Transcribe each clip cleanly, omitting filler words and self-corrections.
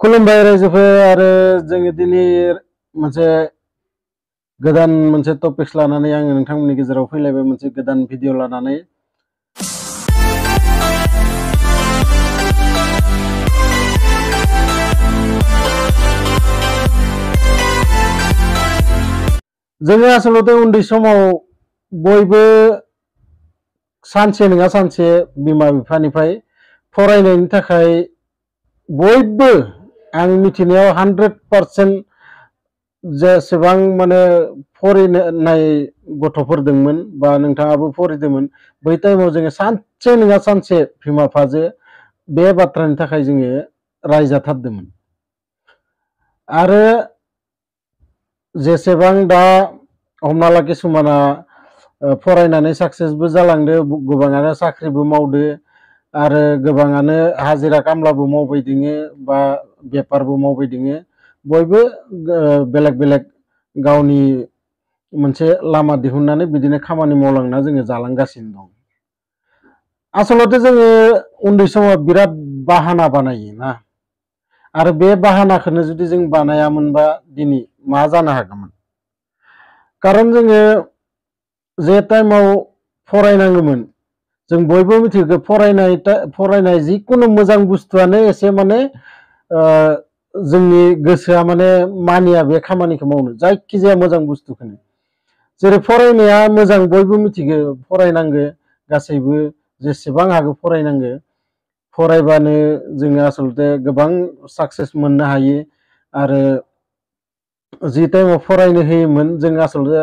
खुलुमबाय रायजोफोर आरो जोङो दिनै मोनसे गोदान मोनसे टपिक्स लानानै आङो नोंथांमोननि गेजेराव फैलायबाय मोनसे गोदान भिडिअ लानानै जोङो आसलते उन्दै समाव बयबो सानसे नङा सानसे बिमा बिफानिफ्राय फरायनायनि थाखाय बयबो आं मिथिनायाव 100% जेसेबां माने फरायनाय गथ'फोर दंमोन बा नोंथाङाबो फरायदोंमोन बै टाइमाव जोङो सानसे नङा सानसे बिमा बिफाजों बे बाथ्रानि थाखाय जोङो रायजाथारदोंमोन आरो जेसेबां दा हमना ला किसुमाना फरायनानै साक्सेसबो जालांदो गोबाङानो साख्रिबो मावदो आरो गोबाङानो हाजिरा खामलाबो मावबाय दोङो बा बेफारबो मावबाय दोङो बयबो बेलेग बेलेग गावनि मोनसे लामा दिहुननानै बिदिनो खामानि मावलांना जोङो जालांगासिनो दं आसलते जोङो उन्दै समाव बिराद बाहाना बानायो ना आरो बे बाहानाखौनो जुदि जों बानायामोनबा दिनै मा जानो हागौमोन कारन जोङो जे टाइमाव फरायनांगौमोन जों बयबो मिथिगौ फरायनाय जिकुनु मोजां बुस्थुआनो एसे माने जोंनि गोसोआ माने मानिया बे खामानिखौ मावनो जायखिजाया मोजां बुस्थुखौनो जेरै फरायनाया मोजां बयबो मिथिगौ फरायनांगौ गासैबो जेसेबां हागौ फरायनांगौ फरायबानो जोङो आसलते गोबां साक्सेस मोननो हायो आरो जि टाइमाव फरायनो होयोमोन जों आसलते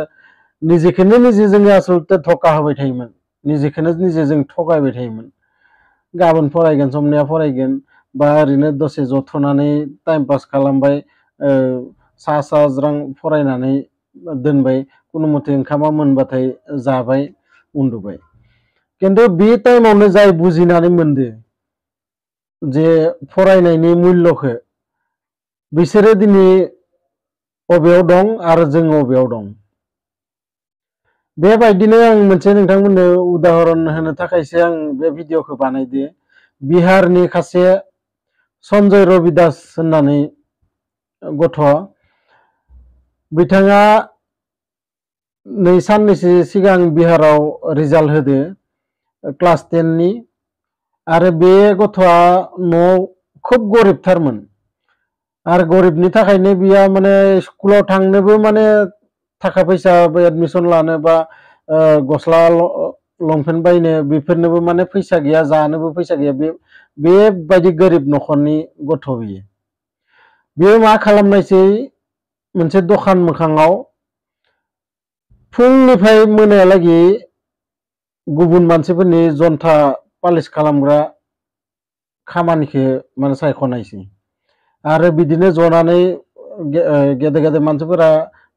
निजेखौनो निजे जोङो आसलते धका होबाय थायोमोन निजेखौनो निजे जों थगायबाय थायोमोन गाबोन फरायगोन समनिया फरायगोन बा ओरैनो दसे जथनानै टाइम पास खालामबाय सा ज्रां फरायनानै दोनबाय कुनु मते ओंखामा मोनबाथाय जाबाय उन्दुबाय खिन्थु बे टाइमावनो जाय बुजिनानै मोनदो जे फरायनायनि मुल्यखौ बिसोरो दिनै बबेयाव दं आरो जों बबेयाव दं बेबायदिनो आं मोनसे नोंथांमोननो उदाहरन होनो थाखायसो आं बे भिडिअखौ बानायदो बिहारनि सासे सन्जय रबिदास होननानै गथ' बिथाङा नै साननैसो सिगां बिहाराव रिजाल्ट होदो क्लास 10 नि आरो बे गथ'आ न'आव खोब गरिबथारमोन आरो गरिबनि थाखायनो बिया माने स्कुलाव थांनोबो माने थाखा फैसा एडमिशन लानो बा गस्ला लंपेन्ट बायनो बेफोरनोबो माने फैसा गैया जानोबो फैसा गैया बेबायदि गोरिब न'खरनि गथ' बियो मा खालामनायसै मोनसे दखान मोखाङाव फुंनिफ्राय मोनायालागै गुबुन मानसिफोरनि जन्था पालिस खालामग्रा खामानिखौ माने सायख'नायसै आरो बिदिनो जनानै गेदेर गेदेर मानसिफोरा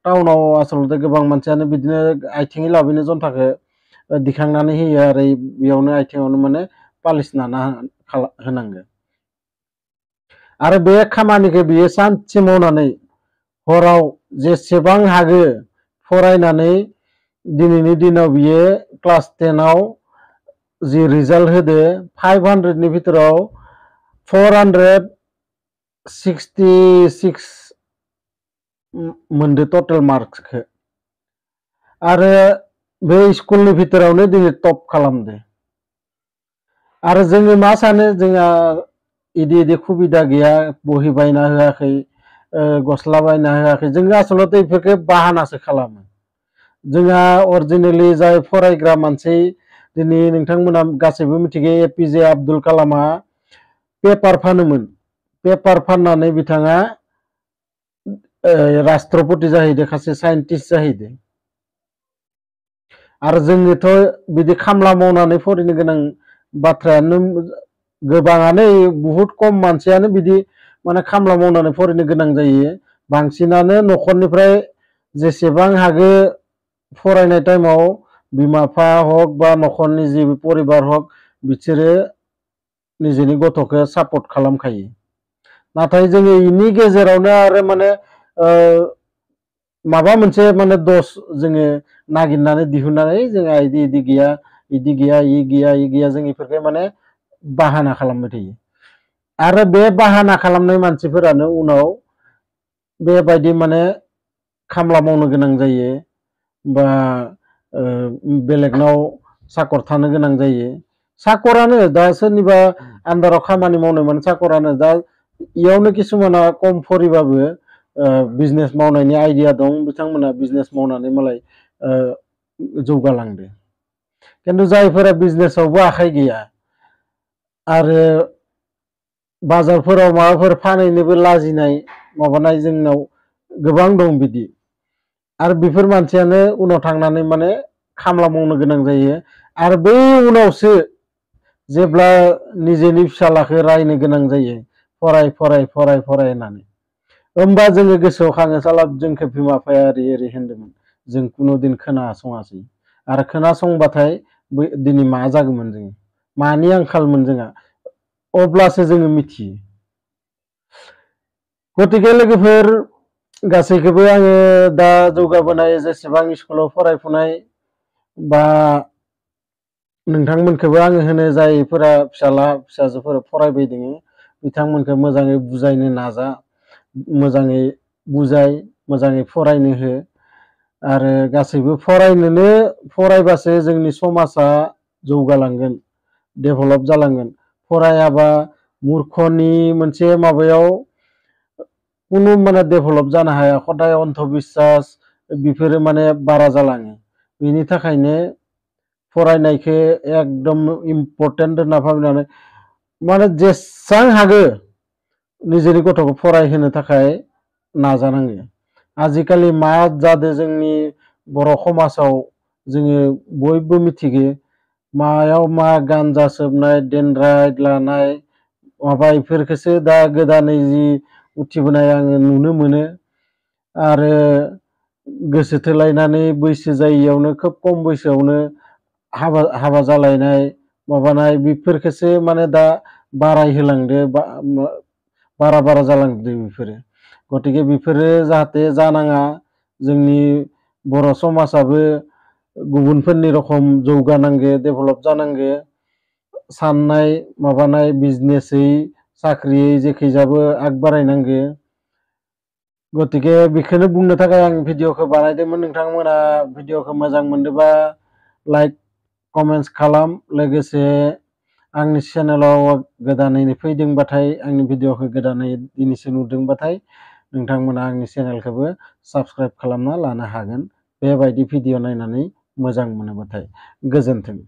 टाउनाव आसलते गोबां मानसियानो बिदिनो आथिङै लाबोनो जन्थाखौ दिखांनानै होयो आरो बेयावनो आथिङावनो माने पालिस नाना होनांगौ आरो बे खामानिखौ बियो सानसे मावनानै हराव जेसेबां हागो फरायनानै दिनैनि दिनाव बियो क्लास 10 आव जि रिजाल्ट होदो 500 नि भितराव 466 मोनदो टटेल मार्क्सखौ आरो बे स्कुलनि भितरावनो दिनै टप खालामदो आरो जोङो मा सानो जोंहा इदि सुबिदा गैया बहि बायना होआखै गस्ला बायना होआखै जोङो आसलते बेफोरखौ बाहानासो खालामो जोंहा अरिजिनेलि जाय फरायग्रा मानसि दिनै नोंथांमोना गासैबो मिथिगौ एपिजे आब्दुल कालामआ पेपार फानोमोन पेपार फाननानै बिथाङा राष्ट्रपति जाहैदों सासे साइन्टिस्ट जाहैदों आरो जोङोथ' बिदि खामला मावनानै फरायनो गोनां बाथ्रायानो गोबाङानो बुहुत खम मानसियानो बिदि माने खामला मावनानै फरायनो गोनां जायो बांसिनानो न'खरनिफ्राय जेसेबां हागो फरायनाय टाइमाव बिमा बिफा हक बा न'खरनि जि परिबार हक बिसोरो निजेनि गथ'खौ सापर्ट खालामखायो नाथाय जोङो इनि गेजेरावनो आरो माने माबा मोनसे माने दस जोङो नागिरनानै दिहुननानै जोंहा इदि गैया इदि गैया इ गैया जों इफोरखौ माने बाहाना खालामबाय थायो आरो बे बाहाना खालामनाय मानसिफोरानो उनाव बेबायदि माने खामला मावनो गोनां जायो बा बेलेगनाव साकर थानो गोनां जायो। साकरानो दा सोरनिबा आन्दाराव खामानि मावनाय माने साकरानो दा इयावनो किसुमाना खम फरिबाबो बिजनेस मावनायनि आइडिया दं, बिथांमोना बिजनेस मावनानै मालाय जौगालांदो। खिन्थु जायफोरा बिजनेसावबो आखाइ गैया आरो बाजारफोराव माबाफोर फानहैनोबो लाजिनाय माबानाय जोंनाव गोबां दं बिदि। आरो बेफोर मानसियानो उनाव थांनानै माने खामला मावनो गोनां जायो। आरो बै उनावसो जेब्ला निजेनि फिसालाखौ रायनो गोनां जायो फराय होननानै, होमबा जोङो गोसोआव खाङो साला जोंखौ बिमा बिफाया ओरै होनदोंमोन, जों कुनु दिन खोनासङासै। आरो खोनासंबाथाय दिनै मा जागौमोन जोङो, मानि आंखालमोन जोंहा, अब्लासो जोङो मिथियो। गतिके लोगोफोर गासैखौबो आङो दा जौगाबोनाय जेसेबां स्कुलाव फरायफुनाय बा नोंथांमोनखौबो आङो होनो जायफोरा फिसाला फिसाजोफोर फरायबाय दङ बिथांमोनखौ मोजाङै बुजायनो नाजा, मोजाङै बुजाय, मोजाङै फरायनो हो। आरो गासैबो फरायबासो जोंनि समाजा जौगालांगोन, डेभेलप जालांगोन। फरायाबा मुर्खनि मोनसे माबायाव कुनु माने डेभेलप जानो हाया। खदाय अन्धबिश्वास बेफोरो माने बारा जालाङो। बेनि थाखायनो फरायनायखौ एकदम इम्पर्टेन्ट होनना भाबिनानै माने जेसां हागो निजेनि गथ'खौ फरायहोनो थाखाय नाजानांगो। आजिखालि मा जादों जोंनि बर' समाजाव जोङो बयबो मिथिगो, मायाव मा गान्जा सोबनाय, डेनड्राइड लानाय माबा इफोरखौसो दा गोदानै जि उथिबोनाय आङो नुनो मोनो। आरो गोसो थोलायनानै बैसो जायियावनो खोब खम बैसोआवनो हाबा जालायनाय माबानाय बेफोरखौसो माने दा बारायहोलांदो, बारा जालांदो बेफोरो। गतिके बेफोरो जाहाथे जानाङा, जोंनि बर' समाजाबो गुबुनफोरनि रखम जौगानांगो, डेभेलप जानांगो। साननाय माबानाय बिजनेसै साख्रियै जेखैजाबो आग बारायनांगो। गतिके बेखौनो बुंनो थाखाय आं भिडिअखौ बानायदोंमोन। नोंथांमोना भिडिअखौ मोजां मोनदोंबा लाइक कमेन्ट्स खालाम। लोगोसे आंनि चेनेलाव गोदानैनो फैदोंबाथाय, आंनि भिडिअखौ गोदानै दिनैसो नुदोंबाथाय नोंथांमोना आंनि चेनेलखौबो साबस्क्राइब खालामना लानो हागोन, बेबायदि भिडिअ नायनानै मोजां मोनोबाथाय। गोजोन्थों।